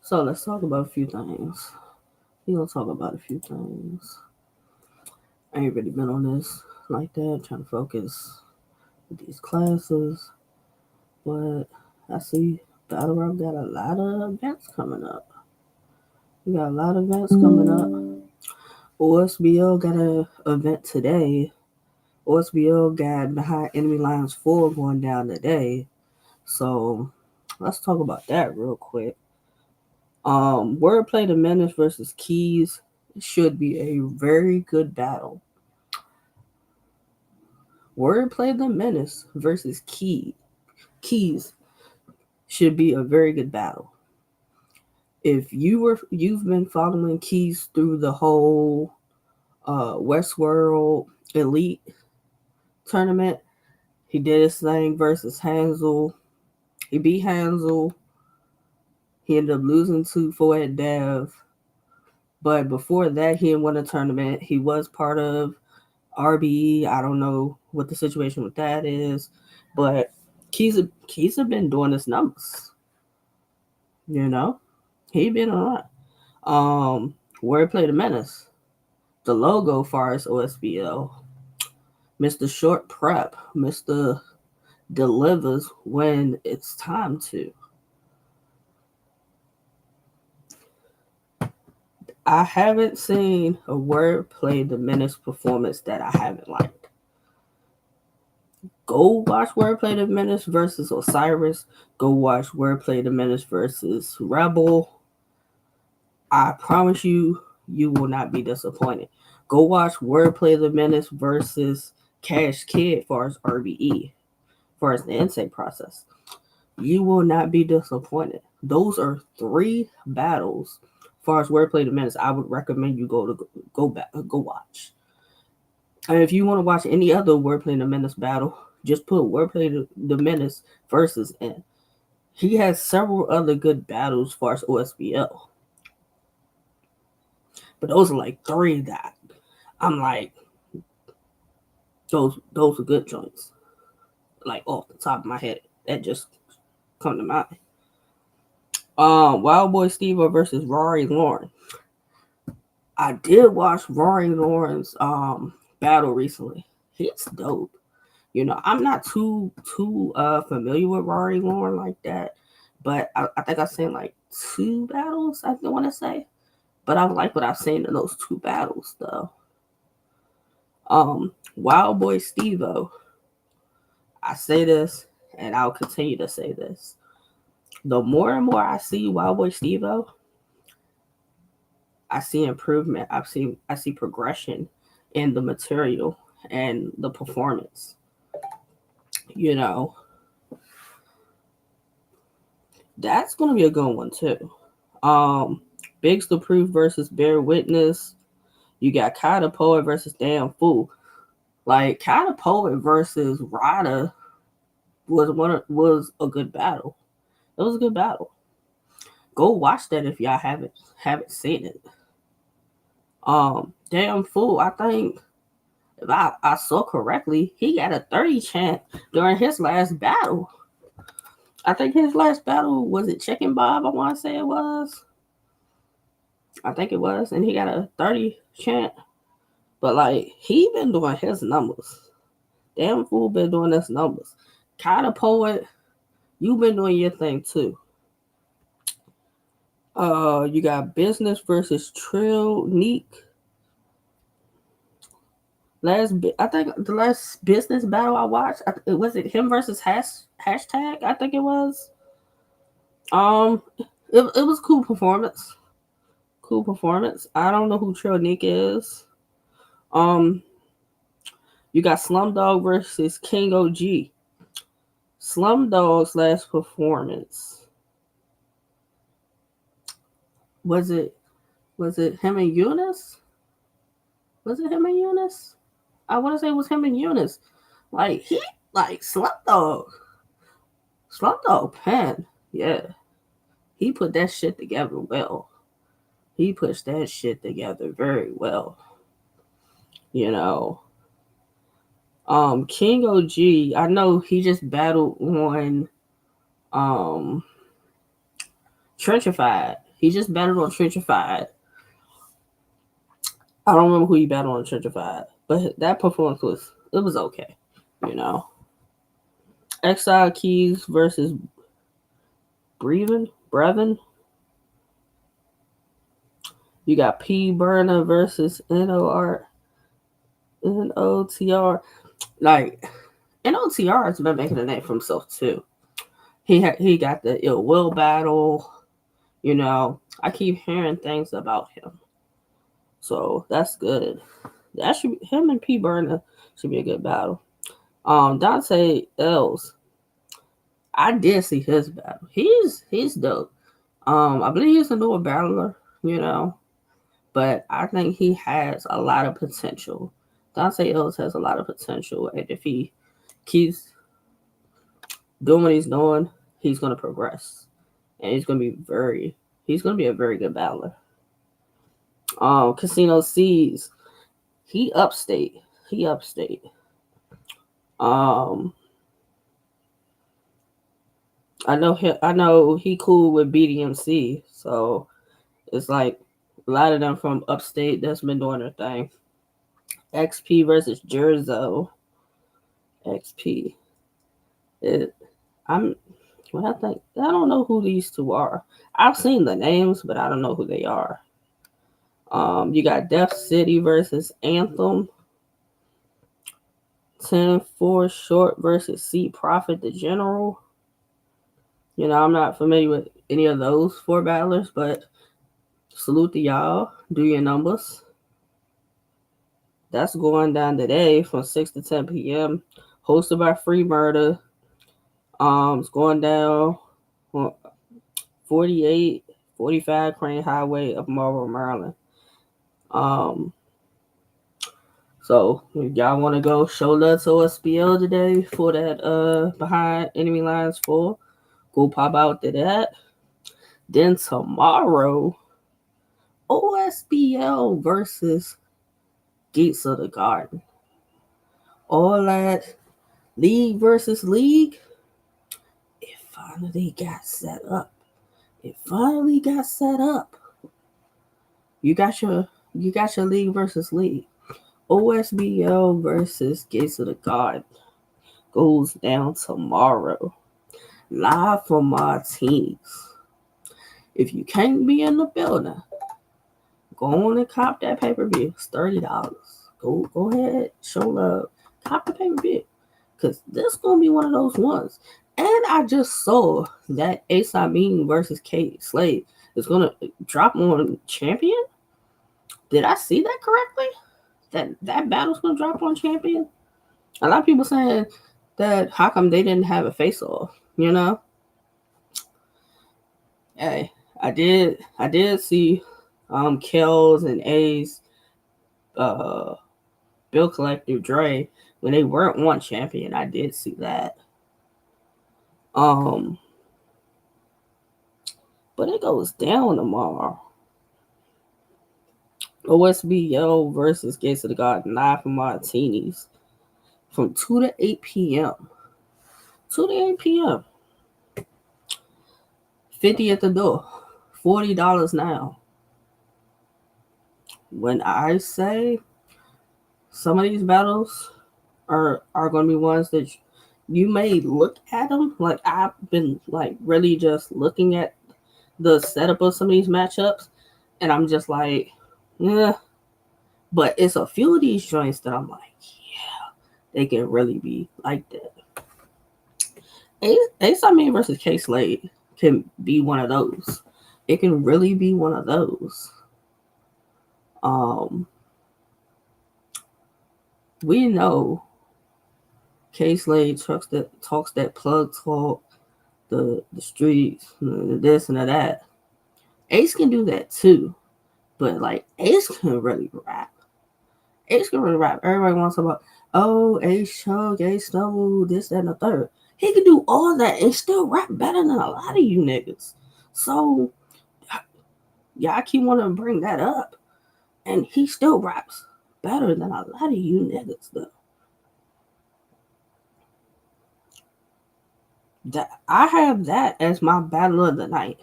So let's talk about a few things. We're gonna talk about a few things. I ain't really been on this like that, trying to focus with these classes, but I see Battle Rap got a lot of events coming up. We got a lot of events coming up. OSBO got a event today. OSBO got Behind Enemy Lines 4 going down today. So let's talk about that real quick. Wordplay the Menace versus Keys should be a very good battle. Wordplay the Menace versus Keys should be a very good battle. If you've been following Keys through the whole Westworld Elite tournament, he did his thing versus Hansel. He beat Hansel. He ended up losing to Foed Dev. But before that, he didn't win a tournament. He was part of RBE. I don't know what the situation with that is, but Keys have been doing his numbers. You know, he been a lot. Wordplay the Menace, the logo far as OSBL, Mr. Short Prep, Mr. Delivers when it's time to. I haven't seen a Wordplay the Menace performance that I haven't liked. Go watch Wordplay the Menace versus Osiris. Go watch Wordplay the Menace versus Rebel. I promise you, you will not be disappointed. Go watch Wordplay the Menace versus Cash Kid as far as RBE, as far as the intake process. You will not be disappointed. Those are 3 battles. As far as Wordplay the Menace, I would recommend you go watch. And if you want to watch any other Wordplay the Menace battle, just put Wordplay the Menace versus in. He has several other good battles as far as OSBL. But those are like 3 that I'm like, those are good joints. Like off the top of my head, that just come to mind. Wild Boy Steve versus Rory Lauren. I did watch Rory Lauren's battle recently. He's dope. You know, I'm not too familiar with Rory Lauren like that, but I think I've seen like 2 battles. I want to say, but I like what I've seen in those 2 battles though. Wild Boy Steve-O. I say this, and I'll continue to say this. The more and more I see Wild Boy Steve-O, I see improvement. I see progression in the material and the performance. You know, that's gonna be a good one too. Biggs the Proof versus Bear Witness. You got Kata Poet versus Damn Fool. Like Kata Poet versus Rada was a good battle. It was a good battle. Go watch that if y'all haven't seen it. Damn Fool. I think if I saw correctly, he got a 30 chant during his last battle. I think his last battle was it Chicken Bob. I want to say it was. I think it was, and he got a 30 chant. But like he been doing his numbers. Damn Fool been doing his numbers. Kata Poet, you been doing your thing too. You got Business versus Trill Neek. I think the last Business battle I watched, was it him versus hashtag? I think it was. Um, it was cool performance. Cool performance. I don't know who Trill Neek is. You got Slumdog versus King OG. Slumdog's last performance. Was it him and Eunice? Was it him and Eunice? I want to say it was him and Eunice. Like he like Slumdog pen. Yeah. He put that shit together well. He puts that shit together very well. You know. King OG, I know he just battled on Trenchified. He just battled on Trenchified. I don't remember who he battled on Trenchified, but that performance was okay. You know, Exile Keys versus Brevin. You got P Burner versus NOTR. Like NOTR has been making a name for himself too. He got the Ill Will battle. You know, I keep hearing things about him, so that's good. That should be, him and P Burner should be a good battle. Dante Els, I did see his battle. He's dope. I believe he's a newer battler. You know, but I think he has a lot of potential. Dante Els has a lot of potential, and if he keeps doing what he's doing, he's going to progress, and he's going to be a very good battler. Casino C's, he upstate. Um, I know he cool with BDMC, so it's like a lot of them from upstate that's been doing their thing. XP versus Jerzo. XP. I'm I think I don't know who these two are. I've seen the names, but I don't know who they are. You got Def City versus Anthem. 10-4 Short versus C Prophet the General. You know, I'm not familiar with any of those four battlers, but salute to y'all. Do your numbers. That's going down today from 6 to 10 p.m. Hosted by Free Murder. It's going down 45 Crane Highway of Marlboro, Maryland. So if y'all want to go show love to OSBL today for that Behind Enemy Lines 4, go pop out to that. Then tomorrow, OSBL versus Gates of the Garden. All that league versus league, it finally got set up. You got your league versus league. OSBL versus Gates of the Garden goes down tomorrow. Live from Martinis. If you can't be in the building, go on and cop that pay-per-view. It's $30. Go ahead, show love. Cop the pay-per-view. Because this is going to be one of those ones. And I just saw that Ace Amin versus Kate Slade is going to drop on Champion. Did I see that correctly? That battle's going to drop on Champion? A lot of people saying that how come they didn't have a face-off, you know? Hey, I did see Kells and A's Bill Collector Dre when they weren't one Champion. I did see that. But it goes down tomorrow. OSBL versus Gates of the Garden live from Martinis from 2 to 8 p.m. 2 to 8 p.m. 50 at the door. $40 now. When I say some of these battles are going to be ones that you may look at them, like I've been like really just looking at the setup of some of these matchups, and I'm just like, yeah. But it's a few of these joints that I'm like, yeah, they can really be like that. Ace Amin versus K Slade can be one of those. It can really be one of those. We know K Slade talks that plug talk, the streets, this and that. Ace can do that too, but like Ace can really rap. Everybody wants to talk about, oh, Ace choke, Ace stumble, this, that, and the third. He can do all that and still rap better than a lot of you niggas. So y'all keep wanting to bring that up, and he still raps better than a lot of you niggas though. That I have that as my battle of the night.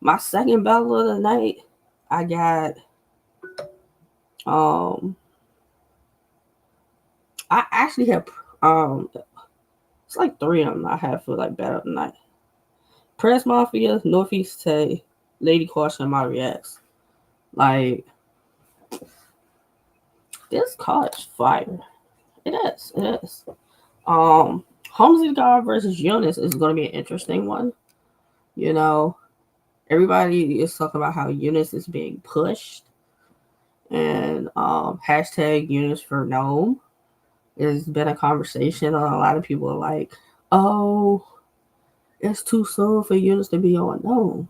My second battle of the night, I got I actually have it's like three of them I have for like battle of the night. Press Mafia, Northeast Tay, Lady Caution, My Reacts. Like this card's fire. It is. It is. Homes of God versus Eunice is going to be an interesting one. You know, everybody is talking about how Eunice is being pushed, and hashtag Eunice for Gnome. There's been a conversation, and a lot of people are like, "Oh, it's too soon for Eunice to be on Gnome."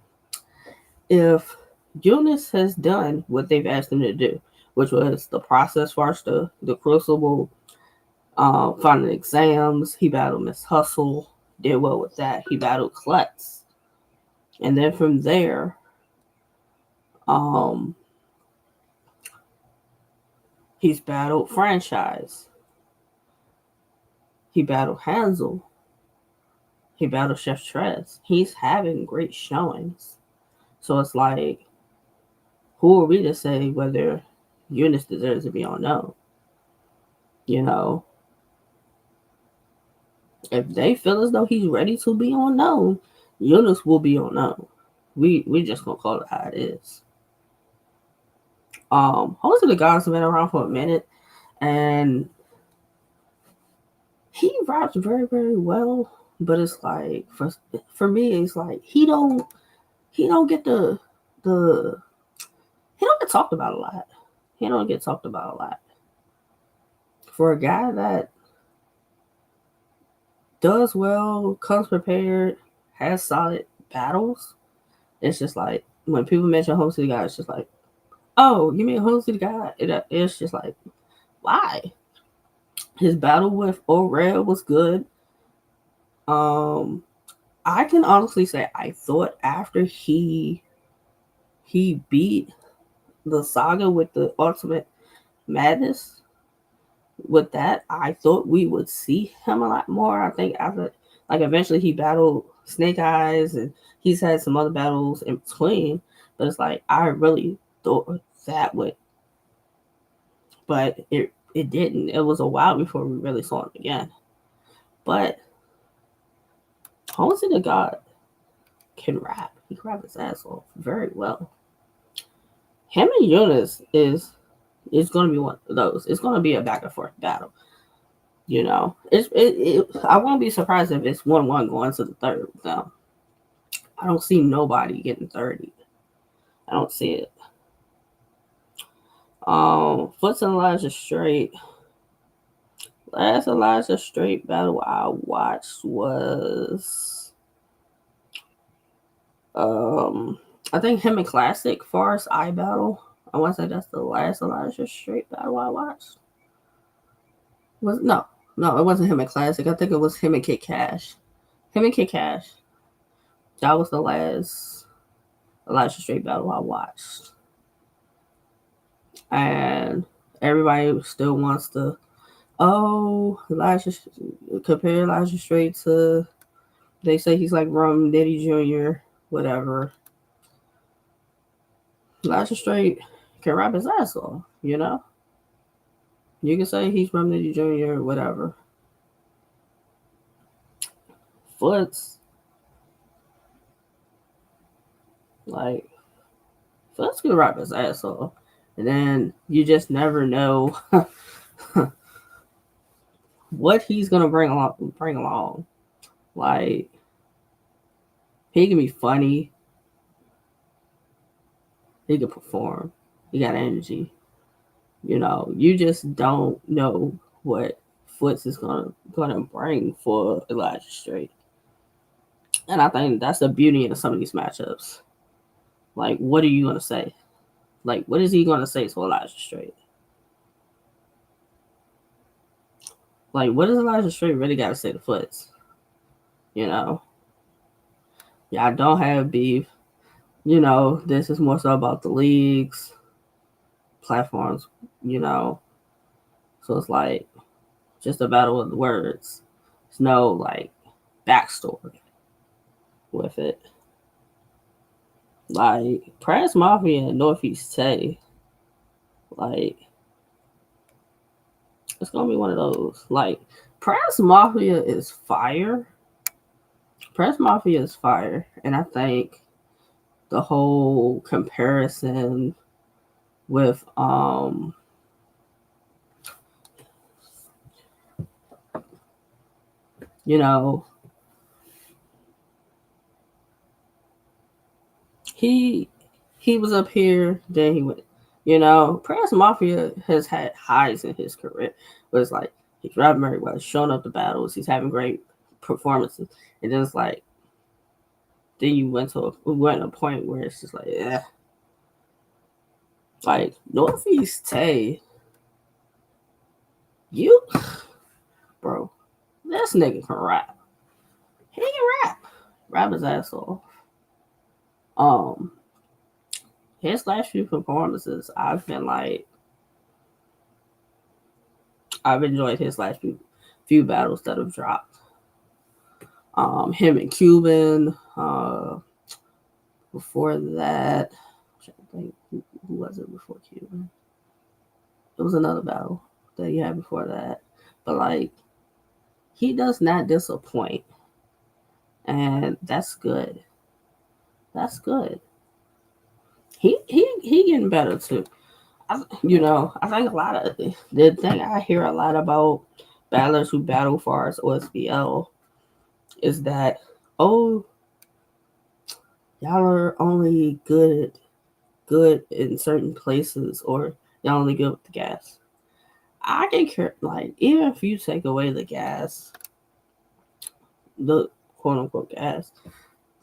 If Eunice has done what they've asked him to do, which was the process first, the Crucible, final exams. He battled Miss Hustle, did well with that. He battled Klutz. And then from there, um, he's battled Franchise. He battled Hansel. He battled Chef Trez. He's having great showings. So it's like, who are we to say whether Eunice deserves to be on no? You know, if they feel as though he's ready to be on no, Eunice will be on no. We just gonna call it how it is. Most of the guys have been around for a minute, and he raps very, very well. But it's like for me, it's like he don't get the he don't get talked about a lot. He don't get talked about a lot. For a guy that does well, comes prepared, has solid battles, it's just like when people mention Home City Guy, it's just like, oh, you mean Home City Guy? It's just like, why? His battle with O'Reilly was good. I can honestly say I thought after he beat the saga with the Ultimate Madness, with that, I thought we would see him a lot more. I think after, like, eventually he battled Snake Eyes, and he's had some other battles in between. But it's like I really thought that would, but it didn't. It was a while before we really saw him again. But Holmes the God can rap. He can rap his ass off very well. Him and Eunice is going to be one of those. It's going to be a back and forth battle. You know, I won't be surprised if it's 1-1 going to the third. No, I don't see nobody getting 30. I don't see it. Foots and Elijah Straight. Last Elijah Straight battle I watched was I think him and Classic Forest I battle. I want to say that's the last Elijah Straight battle I watched. Was no, it wasn't him and Classic. I think it was him and Kid Cash. Him and Kid Cash. That was the last Elijah Straight battle I watched. And everybody still wants to, compare Elijah Straight to, they say he's like Rum Diddy Jr., whatever. Elijah Straight can rap his ass off, you know? You can say he's Rum Diddy Jr., whatever. Foots, like, Foots can rap his ass off. And then you just never know what he's gonna bring along. Like, he can be funny. He can perform. He got energy. You know, you just don't know what Foots is gonna bring for Elijah Straight. And I think that's the beauty of some of these matchups. Like, what are you gonna say? Like, what is he gonna say to Elijah Straight? Like, what does Elijah Straight really gotta say to Foots? You know? Yeah, I don't have beef. You know, this is more so about the leagues, platforms, you know. So it's like just a battle of the words. There's no like backstory with it. Like Press Mafia and Northeast Tay, like it's gonna be one of those. Like Press Mafia is fire. Press Mafia is fire, and I think the whole comparison with you know, he he was up here, then he went. Press Mafia has had highs in his career, but it's like he's driving very well, showing up the battles, he's having great performances, and then it's like then you went to a point where it's just like, yeah, like Northeast Tay, you, bro, this nigga can rap. He can rap his ass off. Um, his last few performances, I've enjoyed his last few battles that have dropped. Him and Cuban. Before that, I think who was it before Cuban? It was another battle that he had before that, but like he does not disappoint, and that's good. That's good. He getting better too. I think a lot of the thing I hear a lot about battlers who battle for us OSBL is that, oh, y'all are only good in certain places, or y'all only good with the gas. I can care, like, even if you take away the gas, the quote unquote gas,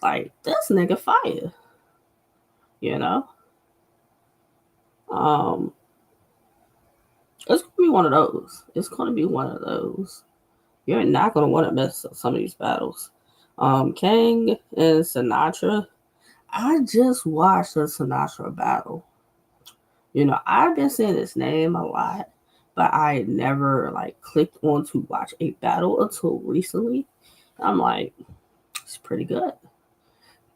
like this nigga fire, you know. Um, it's gonna be one of those. It's gonna be one of those. You're not gonna want to miss some of these battles. Kang and Sinatra. I just watched a Sinatra battle. I've been seeing this name a lot, but I never like clicked on to watch a battle until recently. I'm like, it's pretty good.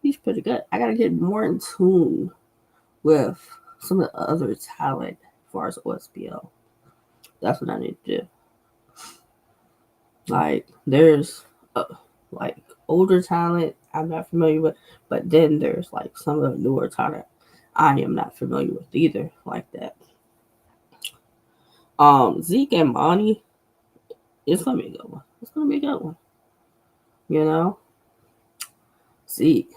He's pretty good. I gotta get more in tune with some of the other talent as far as OSBL. That's what I need to do. Like, there's like older talent I'm not familiar with, but then there's like some of the newer talent I am not familiar with either, like that. Zeke and Monty, it's gonna be a good one. It's gonna be a good one. You know, Zeke,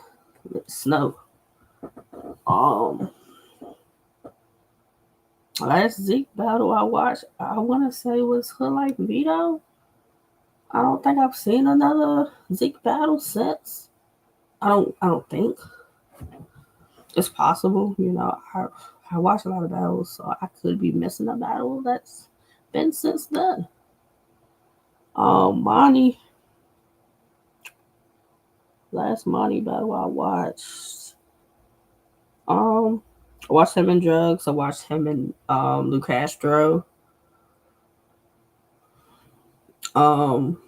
Snow. Um, last Zeke battle I watched, I want to say was Hood Like Vito. I don't think I've seen another Zeke battle since. I don't think it's possible. I watch a lot of battles, so I could be missing a battle that's been since then. Monty, last Monty battle I watched. I watched him in Drugs. I watched him in Lou Castro. Um,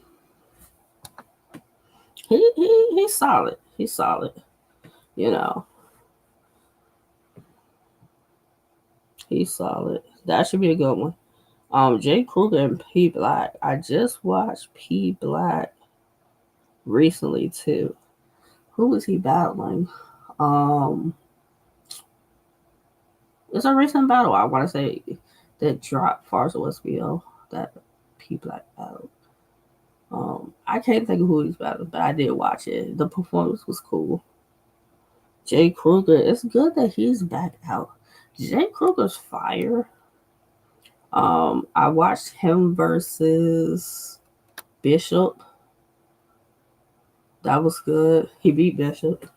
he's solid. He's solid. You know, he's solid. That should be a good one. Jay Kruger and P Black. I just watched P Black recently too. Who was he battling? It's a recent battle. I want to say that dropped Farza SBO, that P Black battle. I can't think of who he's battling, but I did watch it. The performance was cool. Jay Kruger, it's good that he's back out. Jay Kruger's fire. I watched him versus Bishop. That was good. He beat Bishop.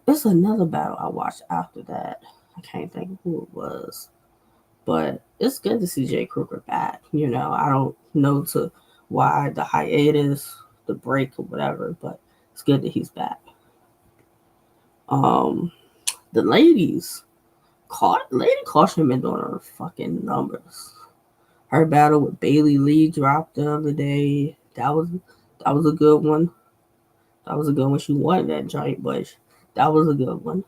It's another battle I watched after that. I can't think of who it was, but it's good to see Jay Kruger back. I don't know why the hiatus, the break, or whatever, but it's good that he's back. The ladies, Lady Caution been doing her fucking numbers. Her battle with Bailey Lee dropped the other day. That was a good one. That was a good one. She won that joint, but that was a good one.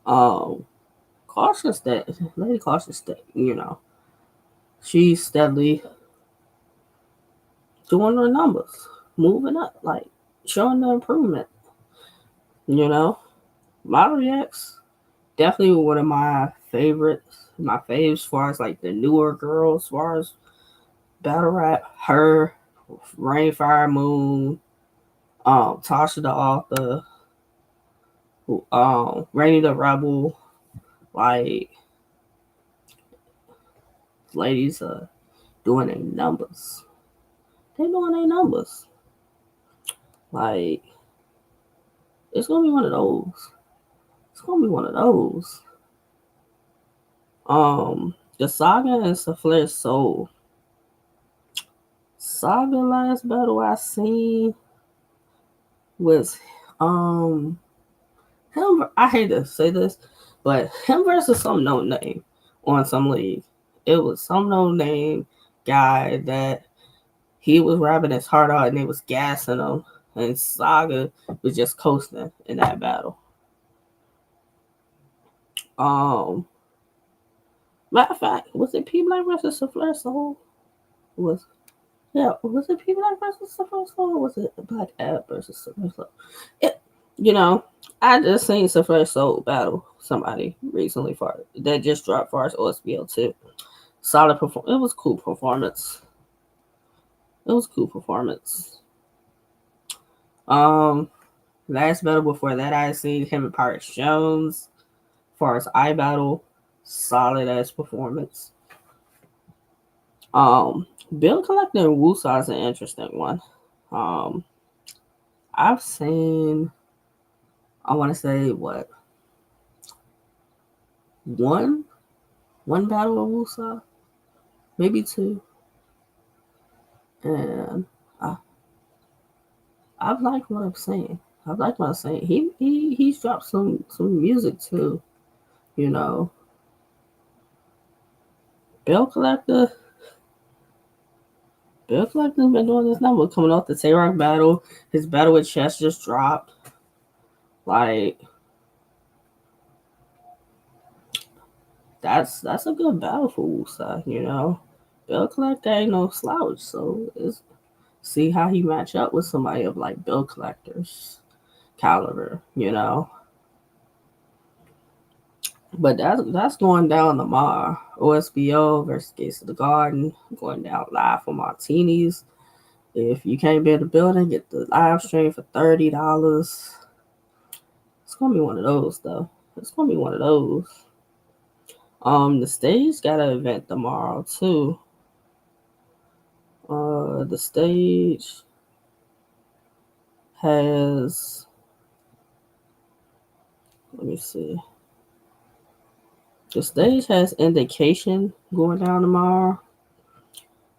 Um, Cautious that Lady Cautious that she's steadily doing her numbers, moving up, like showing the improvement. You know, Model X definitely one of my favorites. My faves as far as like the newer girls, as far as battle rap. Her, Rain, Fire, Moon, Tasha the Author, Rainy the Rebel, like ladies doing their numbers. They doing their numbers. Like it's gonna be one of those. It's gonna be one of those. The Saga and Souffleur Soul. Saga last battle I seen was him. I hate to say this, but him versus some no name on some league. It was some no name guy that he was rapping his heart out and they was gassing him, and Saga was just coasting in that battle. Um, Matter of fact, was it P Black versus Souffleur Soul? Was was it P Black versus Souffleur Soul? Or was it Black Ab versus Souffleur Soul? It, you know, I just seen Souffleur Soul battle somebody recently for that just dropped for us OSBL too. Solid performance. It was cool performance. It was cool performance. Um, Last battle before that, I seen him and Pirates Jones. As far as I battle, solid ass performance. Bill Collector and Wusa is an interesting one. Um, I've seen, I want to say what one battle of Wusa, maybe two, and I I've liked what I'm saying. I've liked what I'm saying. He's dropped some music too. You know, Bill Collector. Bill Collector's been doing this number coming off the Tay Rock battle. His battle with Chess just dropped. Like that's a good battle for Wusa, you know. Bill Collector ain't no slouch, so it's see how he match up with somebody of like Bill Collector's caliber, you know. But that's going down tomorrow. OSBO versus Gates of the Garden going down live for Martinis. If you can't be in the building, get the live stream for $30. It's gonna be one of those though. It's gonna be one of those. The stage got an event tomorrow too. The stage has, let me see. The stage has Indication going down tomorrow.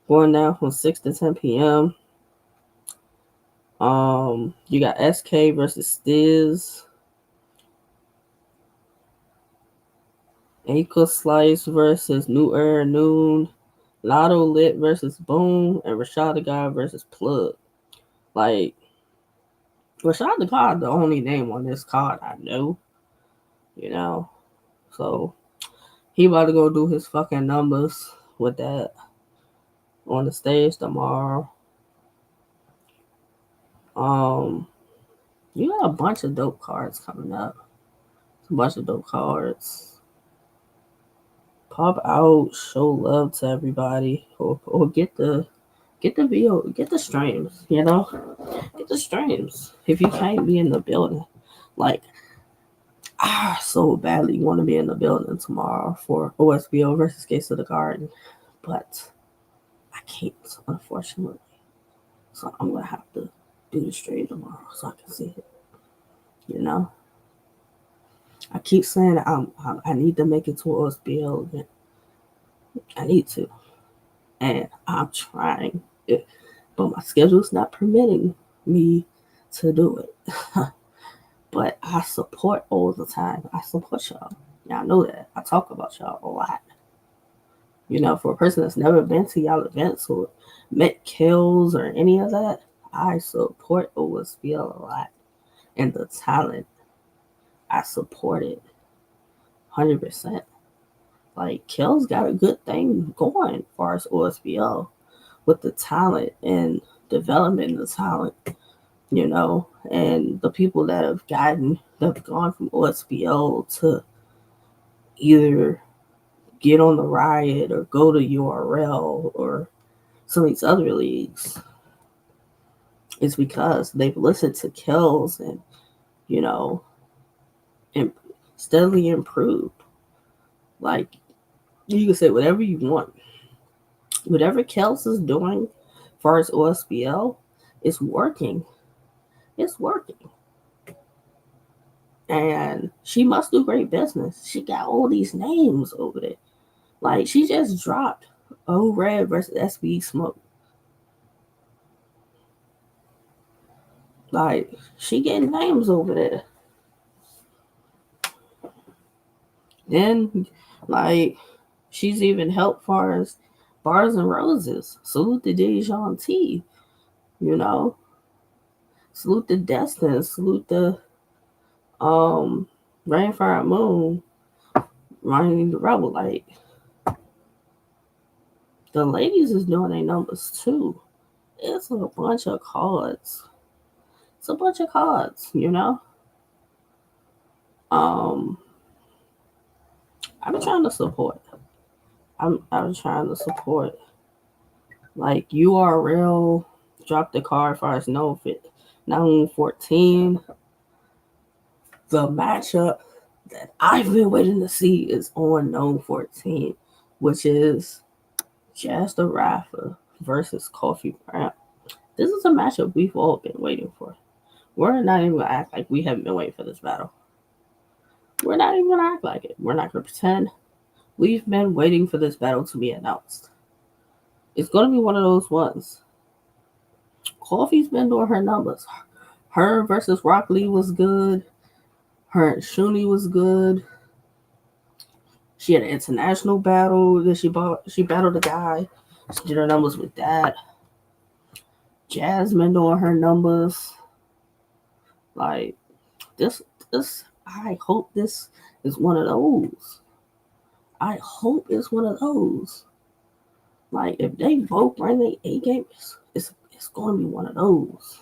Going down from 6 to 10 p.m. You got SK versus Stiz. Ankle Slice versus New Era Noon. Lotto Lit versus Boom. And Rashad the God versus Plug. Like, Rashad the God, the only name on this card I know. You know? So, he about to go do his fucking numbers with that on the stage tomorrow. You got a bunch of dope cards coming up. A bunch of dope cards. Pop out, show love to everybody, or get the video, get the streams. You know, get the streams if you can't be in the building. Like, I so badly want to be in the building tomorrow for OSBO versus Gates of the Garden, but I can't, unfortunately. So I'm gonna have to do the stream tomorrow so I can see it. You know, I keep saying I need to make it to OSBO event. I need to, and I'm trying it, but my schedule's not permitting me to do it. But I support all the time. I support y'all. Y'all know that. I talk about y'all a lot. You know, for a person that's never been to y'all events or met kills or any of that, I support OSBL a lot, and the talent, I support it 100%. Like, Kel's got a good thing going as far as OSBL with the talent and development of the talent, and the people that have gone from OSBL to either get on the Riot or go to URL or some of these other leagues. It's because they've listened to Kells and, you know, and steadily improved. Like, you can say whatever you want. Whatever Kels is doing as far as OSBL, it's working. It's working. And she must do great business. She got all these names over there. Like, she just dropped O Red versus SB Smoke. Like, she getting names over there. Then, like, she's even helped far as Bars and Roses. Salute to Dejan T. Salute to Destin. Salute to Rainfire Moon. Running the Rebel. Like, the ladies is doing their numbers too. It's a bunch of cards. It's a bunch of cards. I'm trying to support. I'm trying to support. Like, URL dropped the card for us no fit. Now 14. The matchup that I've been waiting to see is on No 14, which is Jazz the Rafa versus Coffee Brown. This is a matchup we've all been waiting for. We're not even gonna act like we haven't been waiting for this battle. We're not even gonna act like it. We're not gonna pretend. We've been waiting for this battle to be announced. It's gonna be one of those ones. Coffee's been doing her numbers. Her versus Rock Lee was good. Her and Shuni was good. She had an international battle that she battled a guy. She did her numbers with that. Jasmine doing her numbers. Like, this I hope this is one of those. I hope it's one of those. Like, if they both bring their A games, it's gonna be one of those.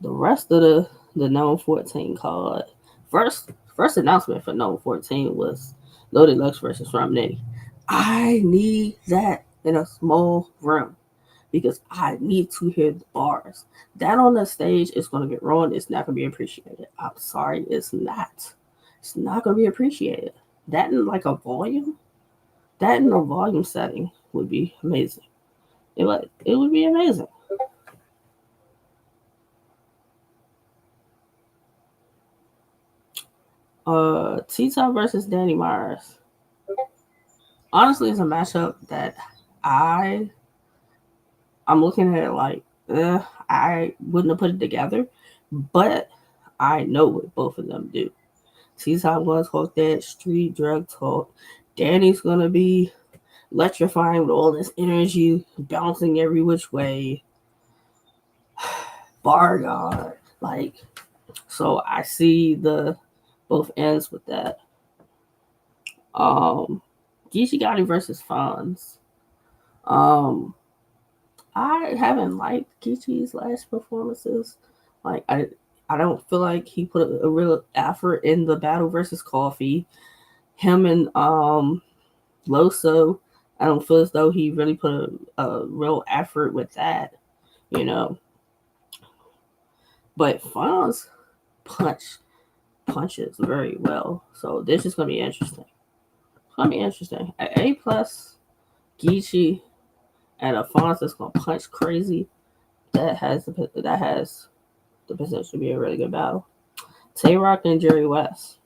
The rest of the No 14 card. First announcement for No 14 was Loaded Lux versus Romney. I need that in a small room because I need to hear the bars. That on the stage is going to get ruined. It's not going to be appreciated. I'm sorry, it's not. It's not going to be appreciated. That in like a volume, that in a volume setting would be amazing. It would be amazing. T-Top versus Danny Myers. Honestly, it's a matchup that I'm looking at it like, I wouldn't have put it together, but I know what both of them do. T-Top gonna talk that street drug talk. Danny's gonna be electrifying with all this energy, bouncing every which way. Bar guard, like, so I see the both ends with that. Geechee Gotti versus Fonz. I haven't liked Geechee's last performances. Like, I don't feel like he put a real effort in the battle versus Coffee. Him and Loso, I don't feel as though he really put a real effort with that, But Fonz punches very well. So this is gonna be interesting. It's gonna be interesting. A plus Geechee and a Fonz that's gonna punch crazy. That has the potential to be a really good battle. Tay Rock and Jerry West.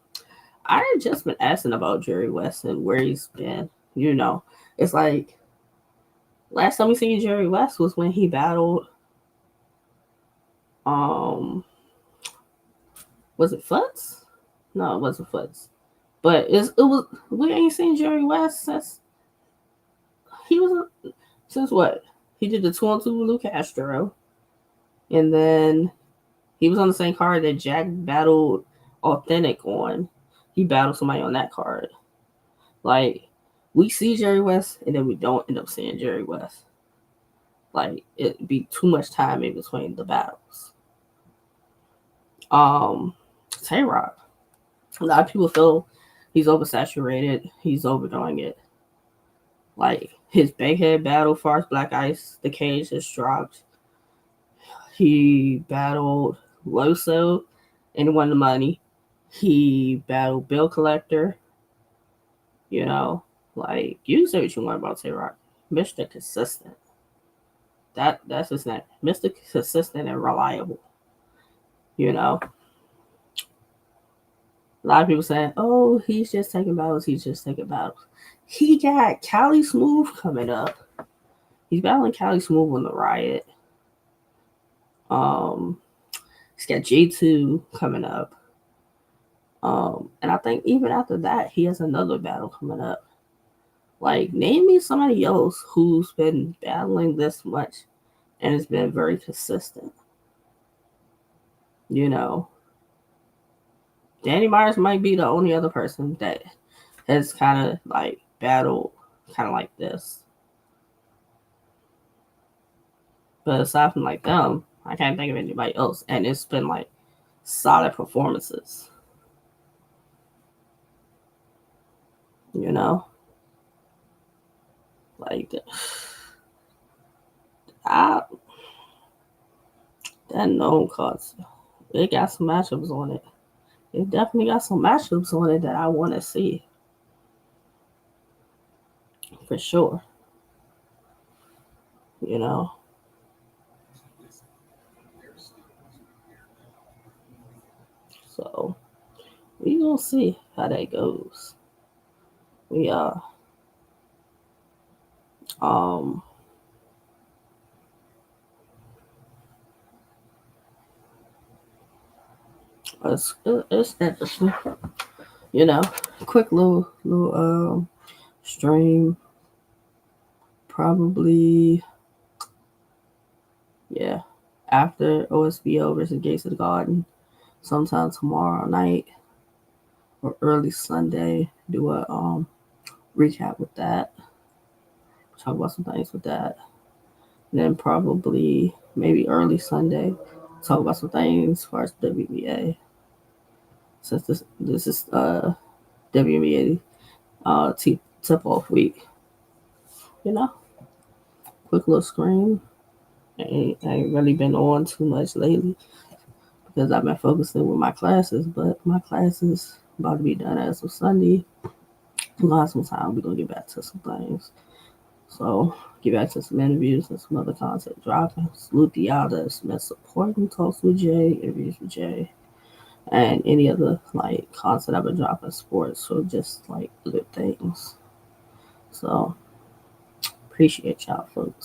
I had just been asking about Jerry West and where he's been. It's like last time we seen Jerry West was when he battled. Was it Futz? No, it wasn't Futz. But it was. We ain't seen Jerry West since. he was since what? He did the 2-on-2 with Lou Castro, and then he was on the same card that Jack battled Authentic on. He battled somebody on that card. Like, we see Jerry West, and then we don't end up seeing Jerry West. Like, it'd be too much time in between the battles. Tay-Rock. A lot of people feel he's oversaturated. He's overdoing it. Like, his big head battle, far as Black Ice, the cage has dropped. He battled Loso and won the money. He battled Bill Collector. You know, like, you can say what you want about Tay-Rock. Mr. Consistent. That's his name. Mr. Consistent and reliable. You know. A lot of people saying, oh, he's just taking battles. He's just taking battles. He got Cali Smooth coming up. He's battling Cali Smooth on the Riot. He's got J2 coming up. And I think even after that, he has another battle coming up. Like, name me somebody else who's been battling this much and has been very consistent. You know, Danny Myers might be the only other person that has kind of like battled kind of like this. But aside from like them, I can't think of anybody else. And it's been like solid performances. You know? Like, that known cards, it got some matchups on it. It definitely got some matchups on it that I want to see. For sure. You know? So, we gonna see how that goes. We it's interesting. You know, quick little stream. Probably, yeah, after OSBO versus Gates of the Garden, sometime tomorrow night or early Sunday. Do a recap with that. Talk about some things with that. And then probably maybe early Sunday, talk about some things as far as WBA. Since this is WNBA tip off week. You know, quick little scream. I ain't really been on too much lately because I've been focusing with my classes, but my classes about to be done as of Sunday. We're gonna have some time. We're gonna get back to some things. So get back to some interviews and some other content dropping. Salute the y'all that's been supporting Talks with Jay, interviews with Jay, and any other like content I've been dropping sports or just like good things. So appreciate y'all folks.